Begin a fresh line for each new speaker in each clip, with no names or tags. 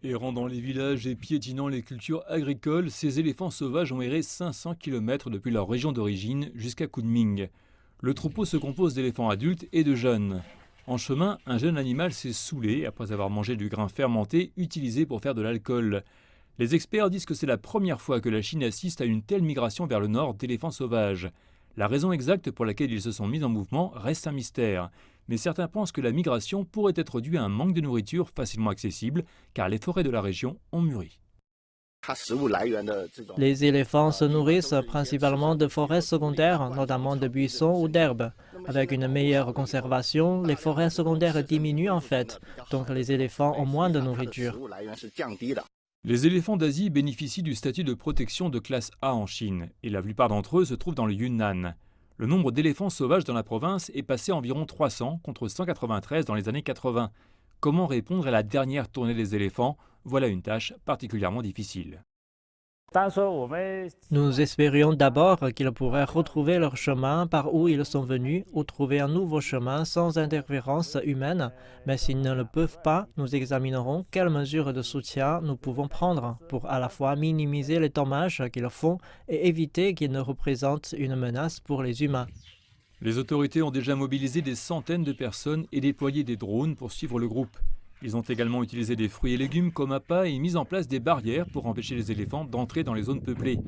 Errant dans les villages et piétinant les cultures agricoles, ces éléphants sauvages ont erré 500 km depuis leur région d'origine jusqu'à Kunming. Le troupeau se compose d'éléphants adultes et de jeunes. En chemin, un jeune animal s'est saoulé après avoir mangé du grain fermenté utilisé pour faire de l'alcool. Les experts disent que c'est la première fois que la Chine assiste à une telle migration vers le nord d'éléphants sauvages. La raison exacte pour laquelle ils se sont mis en mouvement reste un mystère. Mais certains pensent que la migration pourrait être due à un manque de nourriture facilement accessible, car les forêts de la région ont mûri.
Les éléphants se nourrissent principalement de forêts secondaires, notamment de buissons ou d'herbes. Avec une meilleure conservation, les forêts secondaires diminuent en fait, donc les éléphants ont moins de nourriture.
Les éléphants d'Asie bénéficient du statut de protection de classe A en Chine, et la plupart d'entre eux se trouvent dans le Yunnan. Le nombre d'éléphants sauvages dans la province est passé à environ 300 contre 193 dans les années 80. Comment répondre à la dernière tournée des éléphants? Voilà une tâche particulièrement difficile.
Nous espérions d'abord qu'ils pourraient retrouver leur chemin par où ils sont venus ou trouver un nouveau chemin sans interférence humaine, mais s'ils ne le peuvent pas, nous examinerons quelles mesures de soutien nous pouvons prendre pour à la fois minimiser les dommages qu'ils font et éviter qu'ils ne représentent une menace pour les humains.
Les autorités ont déjà mobilisé des centaines de personnes et déployé des drones pour suivre le groupe. Ils ont également utilisé des fruits et légumes comme appât et mis en place des barrières pour empêcher les éléphants d'entrer dans les zones peuplées.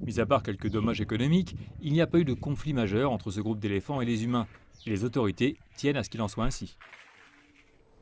Mis à part quelques dommages économiques, il n'y a pas eu de conflit majeur entre ce groupe d'éléphants et les humains. Et les autorités tiennent à ce qu'il en soit ainsi.